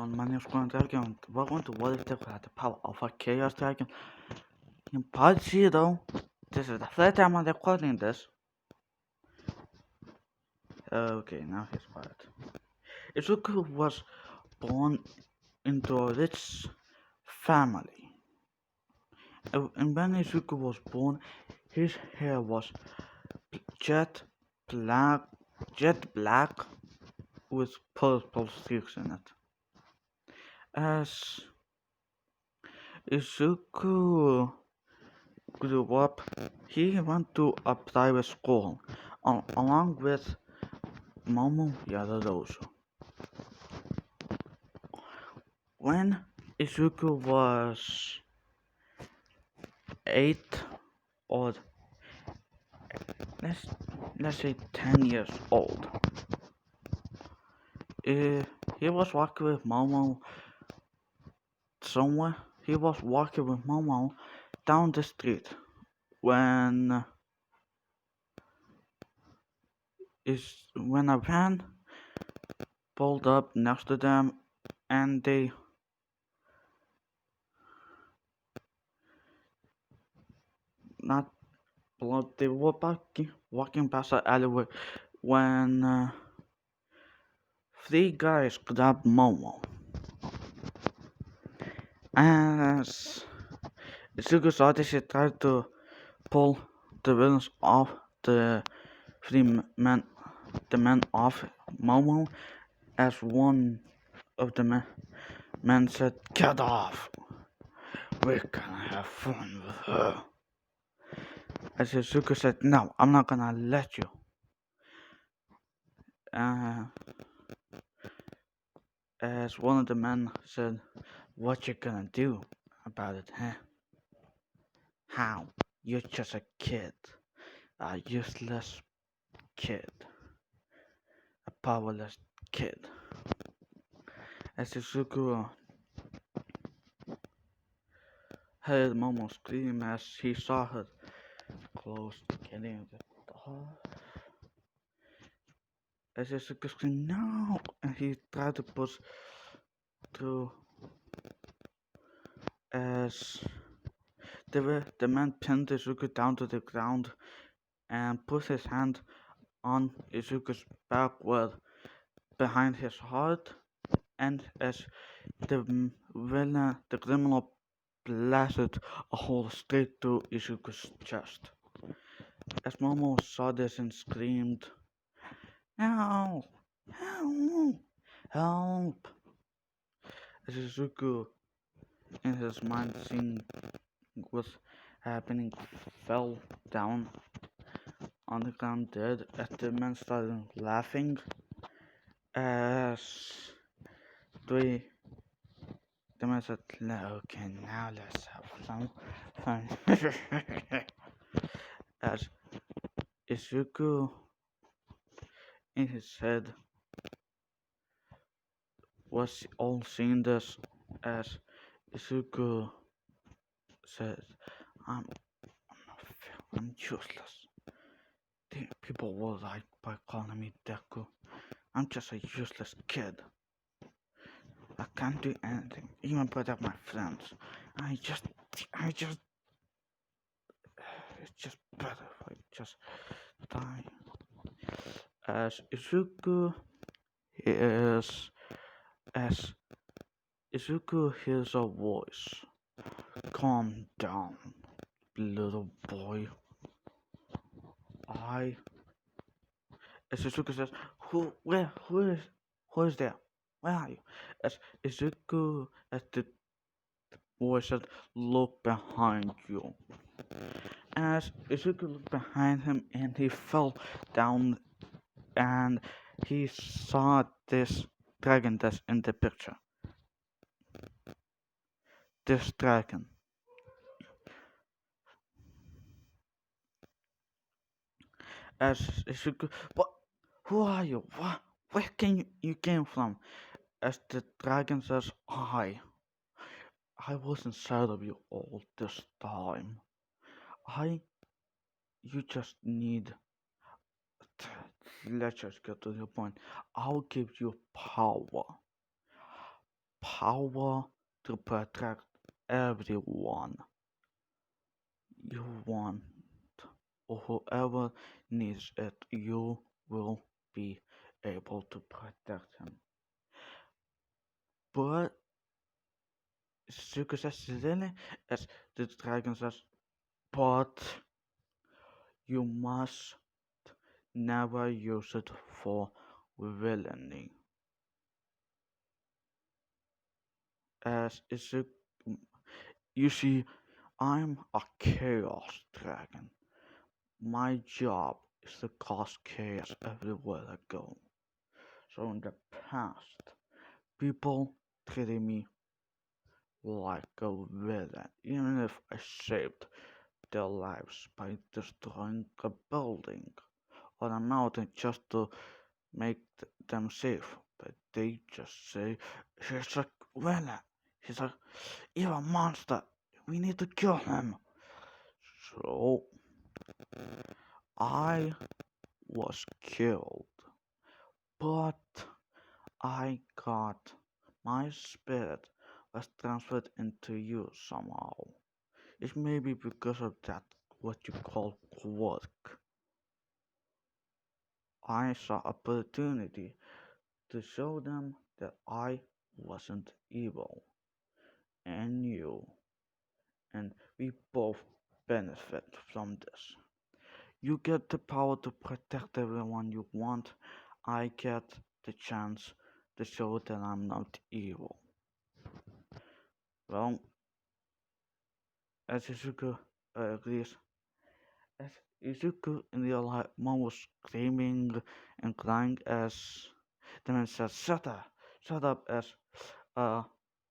everyone, my name is Grant Dragon. Welcome to What If Deku had the power of a Chaos Dragon. In part 0, this is the third time I'm recording this. Okay, now here's part. Izuku was born into a rich family. And when Izuku was born, his hair was jet black, jet black with purple streaks in it. As Izuku grew up, he went to a private school along with Momo Yadorozu. When Izuku was 8 or let's say 10 years old, he was walking with Momo somewhere. He was walking with Momo down the street when a van pulled up next to them, and they not they were walking past the alleyway when three guys grabbed Momo. As Izuku saw this, he tried to pull the villains off the men off Momo, as one of the men said, "Get off! We're gonna have fun with her." As Izuku said, "No, I'm not gonna let you." As one of the men said, "What you gonna do about it, huh? How? You're just a kid. A useless kid. A powerless kid." As Izuku heard Momo scream as he saw her close getting off. As Izuku screamed, "No!" and he tried to push through. As the man pinned Izuku down to the ground and put his hand on Izuku's back behind his heart, and as the criminal blasted a hole straight through Izuku's chest. As Momo saw this and screamed, "Help! Help! Help!" As Izuku, in his mind, seeing what's happening, fell down on the ground dead. As the men started laughing, as the man said, "Okay, now let's have some fun." As Izuku, in his head, was all seeing this, as Izuku said, I'm useless. People will like by calling me Deku. I'm just a useless kid. I can't do anything, even protect my friends. I just, it's just better if I just die." As Izuku is, as Izuku hears a voice, "Calm down, little boy. As Izuku says, who is there? Where are you?" As Izuku, as the voice said, "Look behind you." As Izuku looked behind him, and he fell down, and he saw this dragon that's in the picture. This dragon. As Izuku, "What? Who are you? Where you came from?" As the dragon says, I was inside of you all this time. You just need, let's just get to the point. I'll give you power. power to protect everyone you want, or whoever needs it, you will be able to protect him. But Zuko says really, as the dragon says, but you must never use it for villainy. As Izuku, you see, I'm a chaos dragon. My job is to cause chaos everywhere I go. So in the past, people treated me like a villain, even if I saved their lives by destroying a building or a mountain just to make them safe. But they just say, he's a villain, he's a evil monster, we need to kill him. So I was killed, but I got my spirit was transferred into you somehow. It may be because of that what you call quirk. I saw opportunity to show them that I wasn't evil and you, and we both benefit from this. You get the power to protect everyone you want. I get the chance to show that I'm not evil. Well, as Izuku agrees, as Izuku in real life, mom was screaming and crying as the man says, shut up, as uh,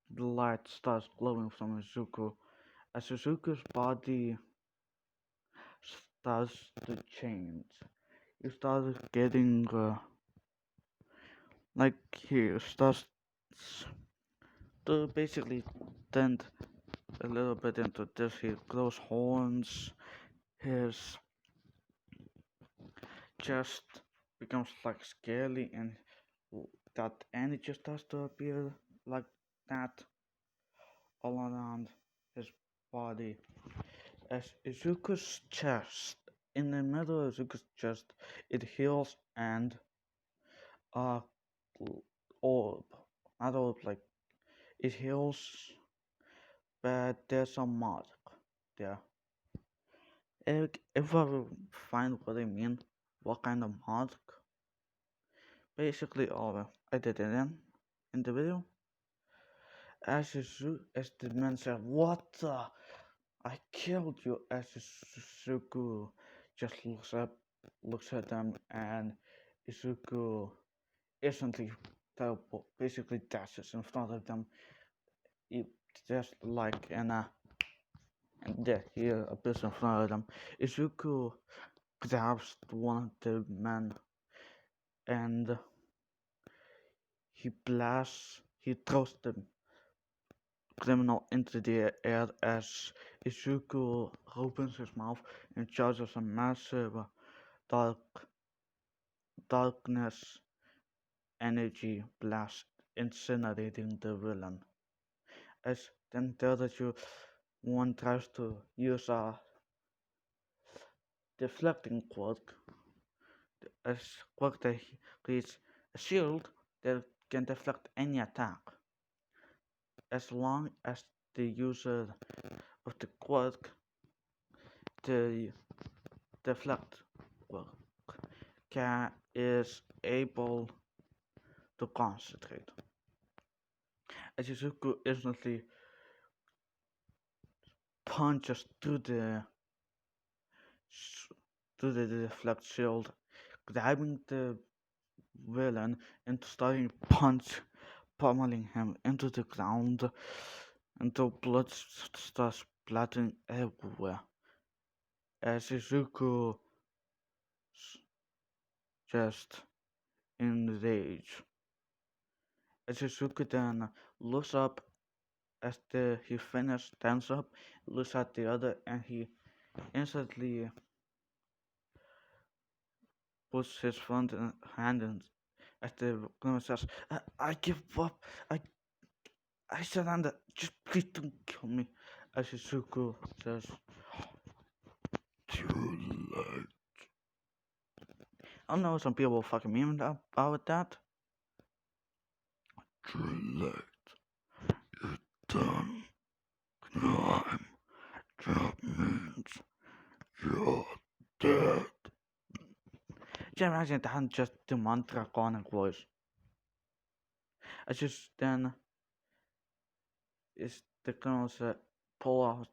the light starts glowing from Izuku. As Izuku's body starts to change, he started getting, like, he starts to basically tend a little bit into this. He grows horns, his chest becomes like scaly, and that energy starts to appear like that all around his body. As Izuku's chest, in the middle of Izuku's chest, it heals and uh orb, not orb, like it heals, but there's a mark there. If I will find what I mean, what kind of mark, basically, I did it in the video. As the man said, what the? I killed you. As Izuku just looks at them, and Izuku instantly basically dashes in front of them. It just like and there he appears in front of them. Izuku grabs one of the men and he throws the criminal into the air as Izuku opens his mouth and charges a massive dark darkness energy blast, incinerating the villain. As then the other two, one tries to use a deflecting quirk, a quirk that creates a shield that can deflect any attack, as long as the user of the quirk, the deflect quirk, is able to concentrate. As Izuku instantly punches through the deflect shield, grabbing the villain and starting pummeling him into the ground until blood starts splattering everywhere. As Izuku just in rage. As Izuku then looks up as he finishes, stands up, looks at the other, and he instantly puts his front hand in as the criminal says, I give up. I said, and just please don't kill me. As Izuku says, too late. I know some people will fucking meme about that. Too late. You're done. Climb. That means you're dead. Can you imagine that just the mantra iconic voice? I just then is the girls pull out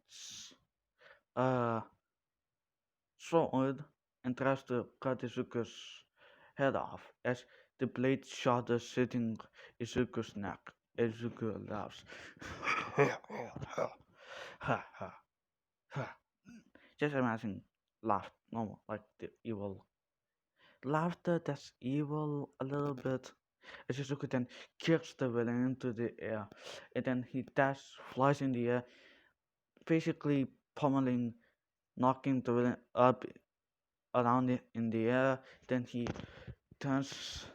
sword and tries to cut Izuku's head off as the blade shatters sitting Izuku's neck. Izuku laughs. Just imagine laugh normal like the evil laughter that's evil a little bit. As Izuku then kicks the villain into the air, and then he flies in the air, basically pummeling, knocking the villain up around in the air. Then turns,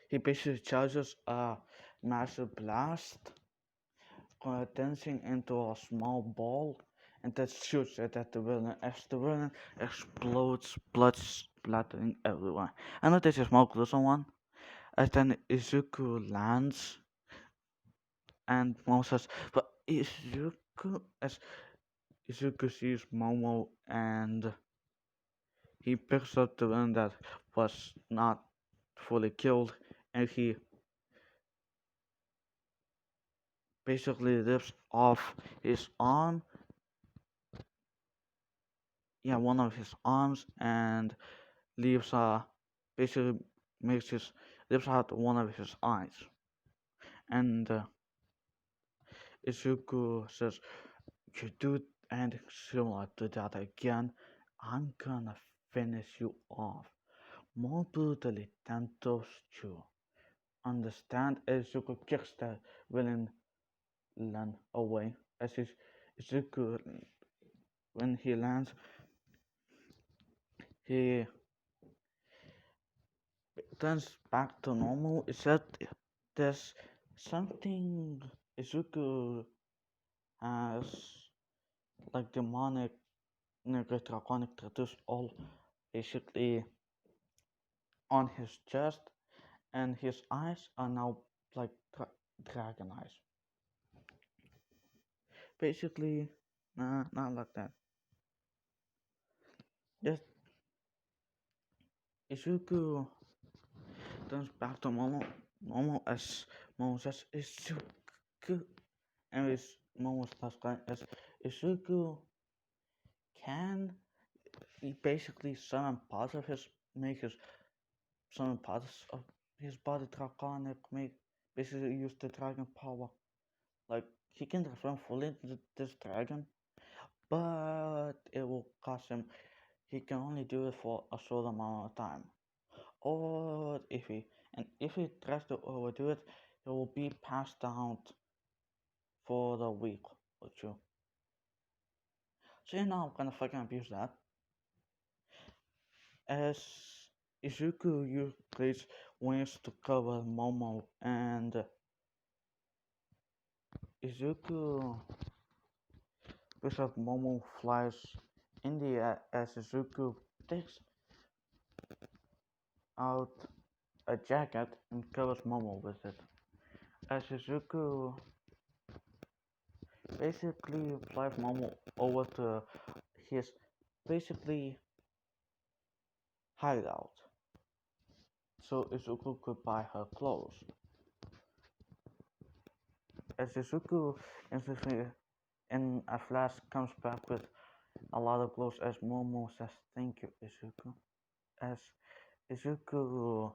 he basically charges a massive blast, condensing into a small ball, and that shoots it at the villain as the villain explodes, blood splattering everywhere. I know this is more gruesome one, as then Izuku lands and Momo says, but as Izuku sees Momo and he picks up the one that was not fully killed and he basically rips off his arm, one of his arms, and leaves basically makes his rips out one of his eyes. And Izuku says, you do anything similar to that again, I'm gonna finish you off more brutally than those two. Understand? Izuku kicks the villain away. As Izuku, when he lands, he turns back to normal. Except there's something Izuku has, like demonic, draconic tattoos all basically on his chest, and his eyes are now like dragon eyes. Basically, nah, not like that. Just Izuku turns back to normal as Momo says, Izuku, and Momo's last line as Izuku can he basically summon parts of his, make his summon parts of his body draconic, make basically use the dragon power. Like he can transform fully into this dragon, but it will cost him. He can only do it for a short amount of time. Or if he tries to overdo it, it will be passed down for the week or two. So you know I'm gonna fucking abuse that. As Izuku uses wings to cover Momo, and Izuku Bishop Momo flies in the air as Izuku takes out a jacket and covers Momo with it. As Izuku basically flies Momo over to his basically hideout, so Izuku could buy her clothes. As Izuku in a flash comes back with a lot of clothes as Momo says thank you Izuku. As Izuku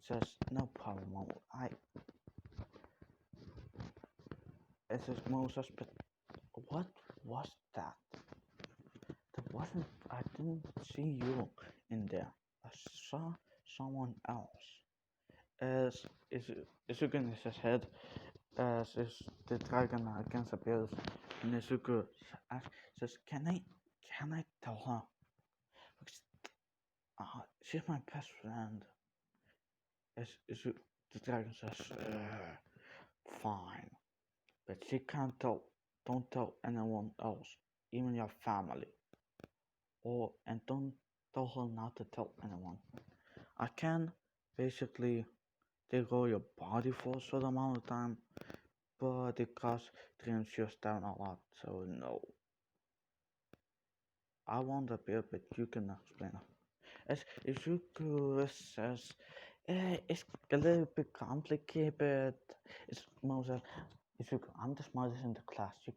says no problem Momo. Momo says but what was that? I didn't see you in there. I saw someone else. As Izuku in his head, as the dragon against appears, and Izuku says, "Can I tell her? Because she's my best friend." The dragon says, fine, but she can't tell. Don't tell anyone else, even your family, and don't tell her not to tell anyone. I can basically take over your body for a certain amount of time, but it costs 300 down a lot, so no. I won't appear, but you can explain it. As you could assess, it's a little bit complicated, but it's most of, I'm the smartest in the class. I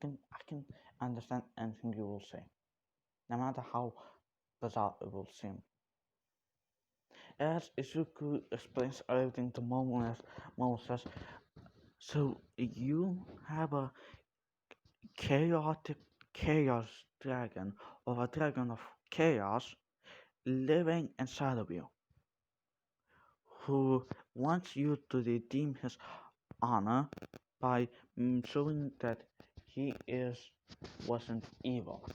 can understand anything you will say, no matter how bizarre it will seem. As Izuku explains everything to Momo as Momo says, so you have a chaotic chaos dragon or a dragon of chaos living inside of you who wants you to redeem his honor by showing that he wasn't evil.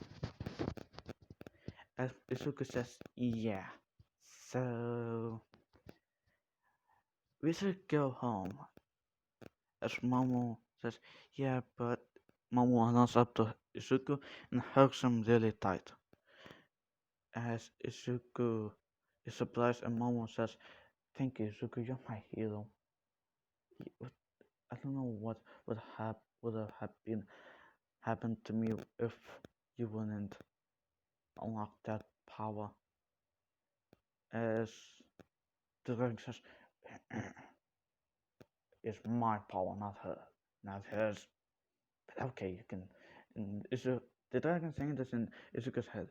As Izuku says, yeah. So we should go home. As Momo says, yeah, but Momo runs up to Izuku and hugs him really tight. As Izuku is surprised and Momo says, thank you, Izuku, you're my hero. I don't know what would have been happened to me if you wouldn't unlock that power. As the ring says, it's my power, not her, not hers. But okay, you can. And the dragon saying this in Izuku's head.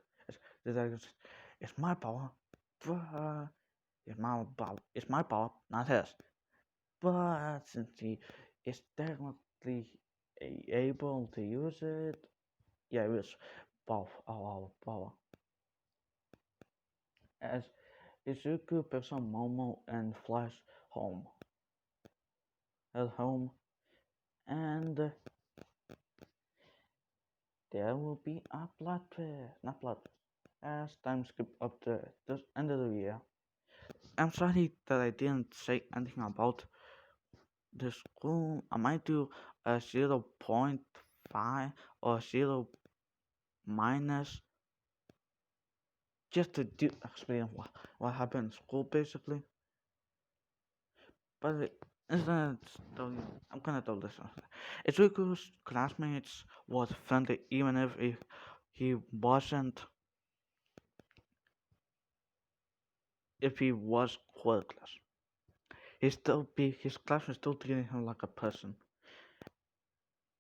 The dragon says, it's my power, but it's my power, not hers. But since he is technically able to use it, yeah, it was both our power. As Izuku picks up Momo and flies home. At home, and there will be a plot twist. Not plot twist. As time skip up to the end of the year. I'm sorry that I didn't say anything about the school. I might do a 0.5 or 0 minus just to explain what happened in school basically. But instead, I'm gonna tell this one. Izuku's classmates was friendly even if he wasn't, if he was quirkless. His classmates still treating him like a person.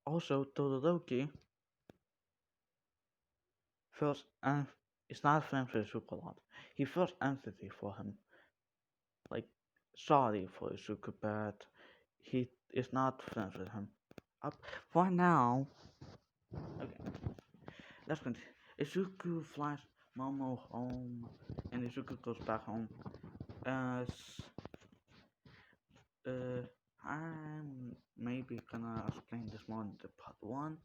Also, Todoroki feels it's not friends with Izuku a lot. He feels empathy for him, like sorry for Izuku, but he is not friends with him. Up for now. Okay, let's continue. Izuku flies Momo home, and Izuku goes back home. As I'm maybe gonna explain this more in the part one.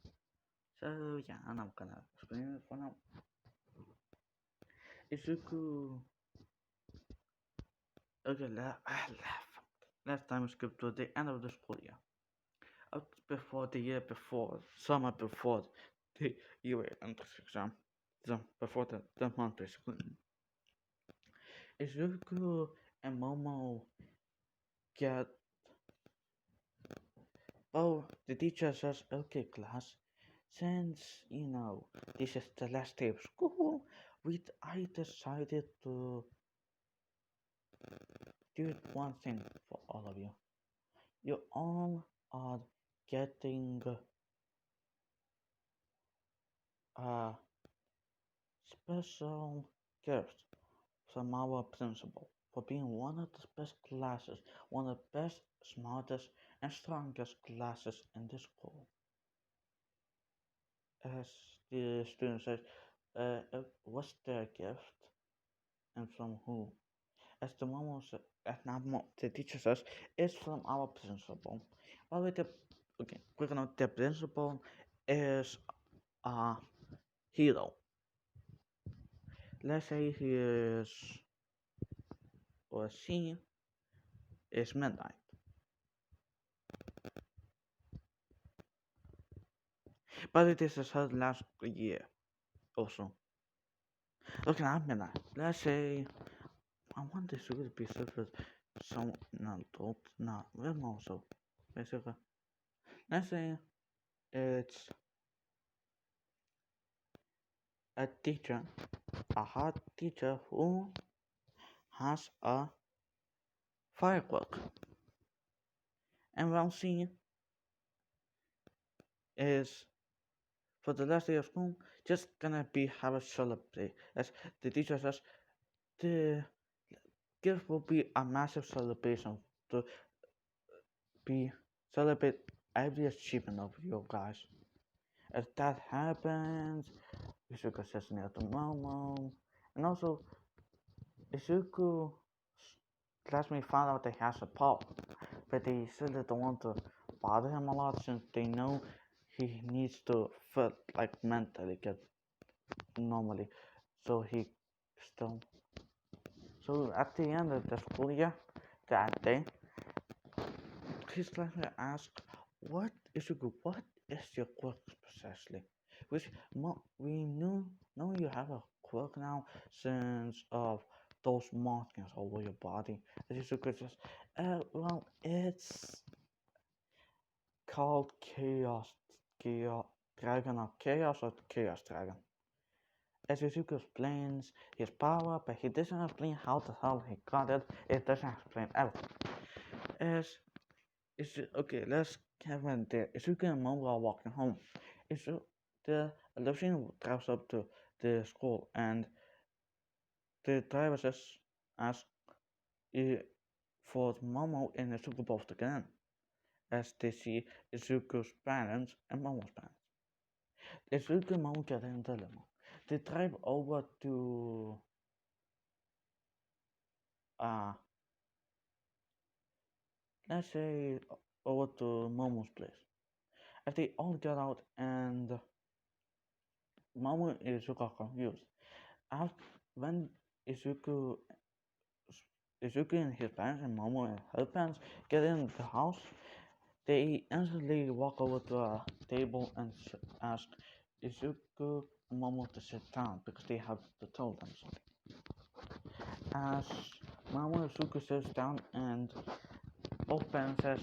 So yeah, and I'm gonna explain it for now. Izuku. Okay, last time we skipped to the end of the school year. Before the year before, summer before the year entrance exam. So before the month basically. Izuku and Momo get, oh, the teacher says, okay class, since this is the last day of school, I decided to do one thing for all of you. You all are getting a special gift from our principal for being one of the best classes, one of the best, smartest, and strongest classes in the school. As the student says, what's their gift and from who? As the mom says, the teacher says, it's from our principal. Well, okay, quick note, the principal is a hero. Let's say he is, or she is midnight. But it is held last year also. Okay, not midnight. Let's say I want this to be surface some no adult not well also. Basically. Let's say it's a teacher, a hard teacher who has a firework. And one scene is for the last day of school, just gonna be have a celebrate. As the teacher says, the gift will be a massive celebration to be celebrate every achievement of you guys. As that happens, Izuku assassinates the Momo, and also Izuku classmate found out that he has a power, but they still don't want to bother him a lot since they know he needs to feel like mentally get normally. So he still. So at the end of the school year, that day, his classmate asked, "What is your group? What is your quirk precisely?" Which we know you have a quirk now since of those markings all over your body. And Izuku says, well, it's called Chaos Dragon or Chaos or Chaos Dragon. As Izuku explains his power, but he doesn't explain how the hell he got it. It doesn't explain everything. As okay, let's have one there. Izuku and Momo are walking home. The limousine drives up to the school, and the driver says, asks for Momo and Izuku both to get in, as they see Izuku's parents and Momo's parents. Izuku and Momo get in the limo. They drive over to uh let's say over to Momo's place. As they all get out and Momo and Izuku are confused. After, when Izuku Izuku and his parents and Momo and her parents get in the house, they instantly walk over to a table and ask Izuku and Momo to sit down because they have to tell them something. As Momo and Izuku sits down and both parents says,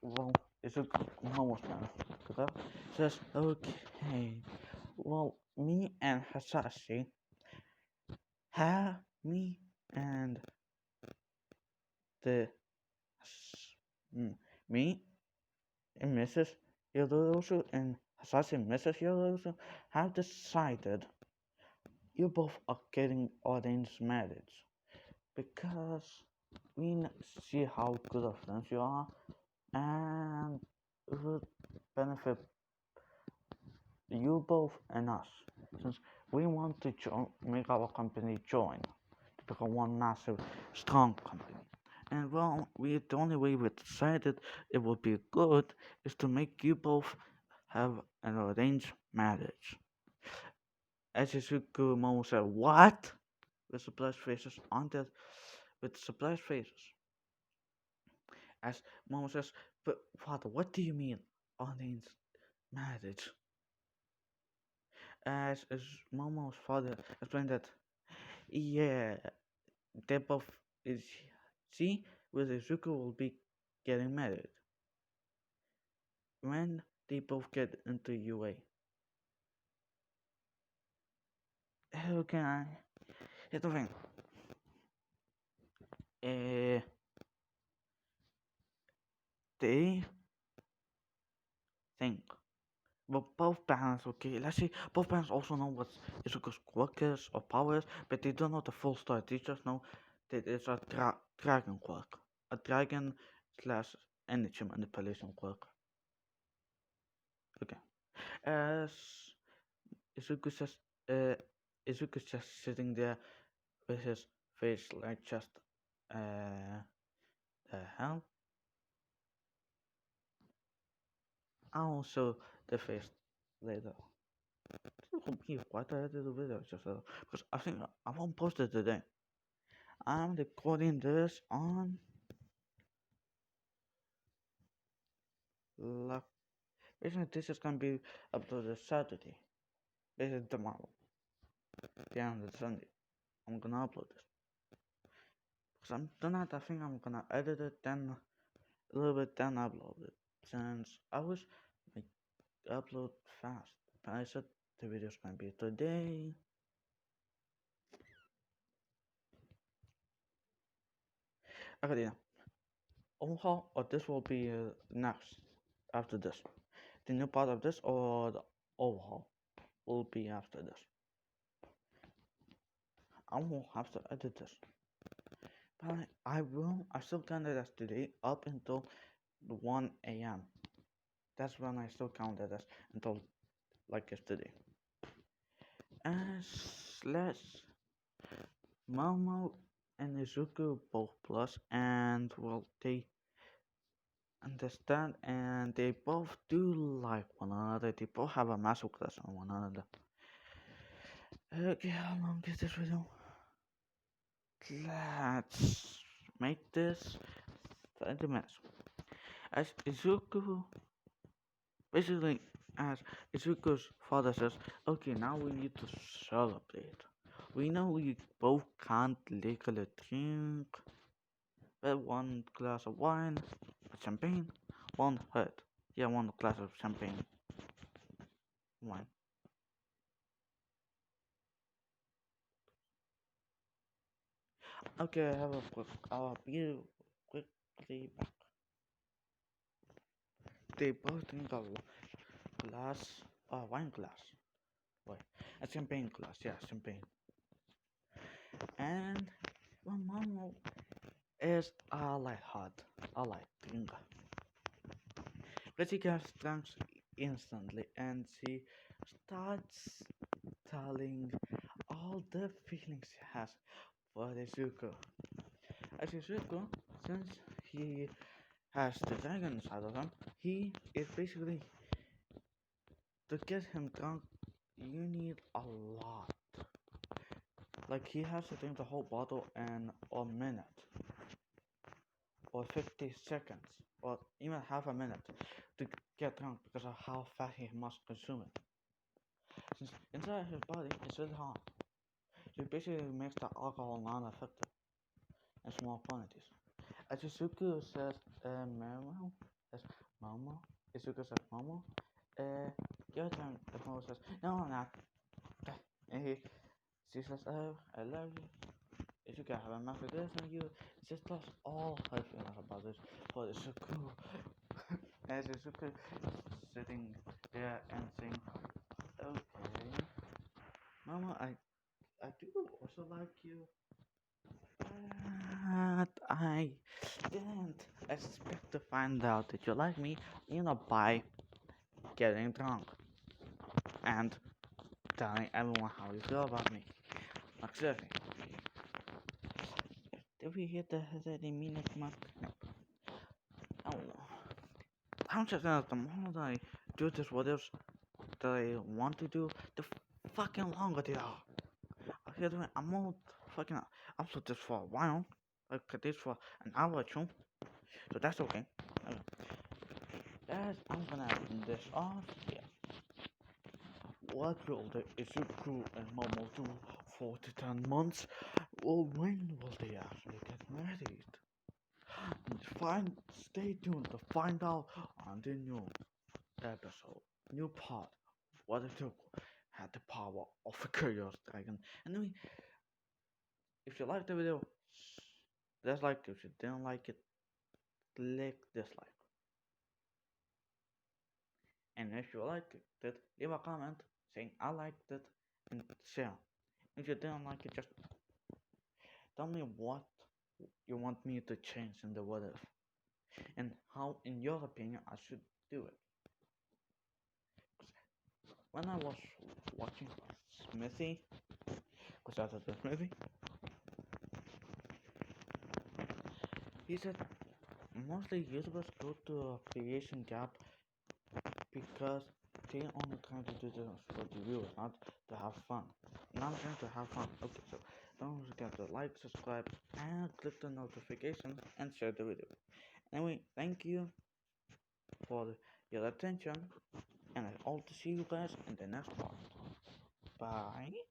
well, Izuku, Momo's parents, says, okay, well, me and Hasashi, me and the me and Mrs. Yorosu and Hasashi and Mrs. Yorosu have decided you both are getting arranged marriage because we see how good of friends you are and it would benefit you both and us since we want to make our company join to become one massive strong company. And well, the only way we decided it would be good is to make you both have an arranged marriage. As Izuku Momo said, "What?" With surprised faces on that, with surprised faces. As Momo says, "But father, what do you mean arranged marriage?" As Momo's father explained that, yeah, they both is see with Izuku will be getting married when they both get into UA. How can I? Here's the thing. Uh, they think. Well, both parents, okay, let's see, both parents also know what Izuku's quirk is or powers, but they don't know the full story. They just know that it's a dragon quirk. A dragon slash energy manipulation quirk. Okay. As Izuku's just, uh, Izuku's just sitting there with his face like just, the hell? I'll show the face later. Why did I do the video just because I think I won't post it today. I'm recording this on Like, basically, this is gonna be uploaded Saturday. This is tomorrow. Yeah, on the Sunday. I'm gonna upload this. Because tonight I think I'm gonna edit it, then a little bit, then upload it. Since I wish I upload fast. But I said the video's gonna be today. Okay, yeah. Overhaul, or this will be next after this. The new part of this or the overhaul will be after this. I will have to edit this. But I still count it as today up until 1 a.m. That's when I still count it as until like yesterday. As less Momo and Izuku both plus, and well, they understand and they both do like one another. They both have a master class on one another. Okay, how long is this video? Let's make this 30 minutes. As Izuku, basically, as Izuku's father says, okay, now we need to celebrate. We know we both can't legally drink, but one glass of wine, champagne, won't hurt. Yeah, one glass of champagne, wine. Okay, I have a quick, I'll be quickly back. They both drink a glass, wine glass. Wait, a champagne glass, yeah, champagne. And one mom is a light hot, a light drinker. But she gets drunk instantly and she starts telling all the feelings she has for Izuku. As Izuku, since he has the dragon side of him, he is basically to get him drunk. You need a lot. Like he has to drink the whole bottle in a minute, or 50 seconds, or even half a minute to get drunk because of how fast he must consume it. Since inside his body is really hot, so it basically makes the alcohol non-effective in small quantities. As Izuku says, Momo, says Momo, Izuku says Momo, your turn. The Momo says, no, I'm not. And she says, oh, I love you. Izuku, I have a master this on you. She just lost all her feelings about this for Izuku. As Izuku is sitting there and saying, okay, Mama, I do also like you. But I didn't expect to find out that you like me, by getting drunk and telling everyone how you feel about me. Like seriously. Did we hit the 30-minute mark? No. I don't know. I'm just the more that I do this what else that I want to do, the fucking longer they are. I'm not fucking upload this for a while. Like this for an hour or two. So that's okay. Guys, I'm gonna end this off. Yeah. What will the Izuku and Momo do for the 10 months? Well, when will they actually get married? Stay tuned to find out on the new episode, new part. What Izuku had the power of a Chaos Dragon. Anyway, if you liked the video, dislike. If you didn't like it, click dislike. And if you liked it, leave a comment saying I liked it and share. If you didn't like it, just tell me what you want me to change in the what if and how, in your opinion, I should do it. When I was watching Smithy, because that's the Smithy, he said mostly YouTubers go to a creation gap because they only trying to do this for the viewers, not to have fun. Not trying to have fun. Okay, so don't forget to like, subscribe, and click the notification and share the video. Anyway, thank you. for your attention, and I hope to see you guys in the next part. Bye.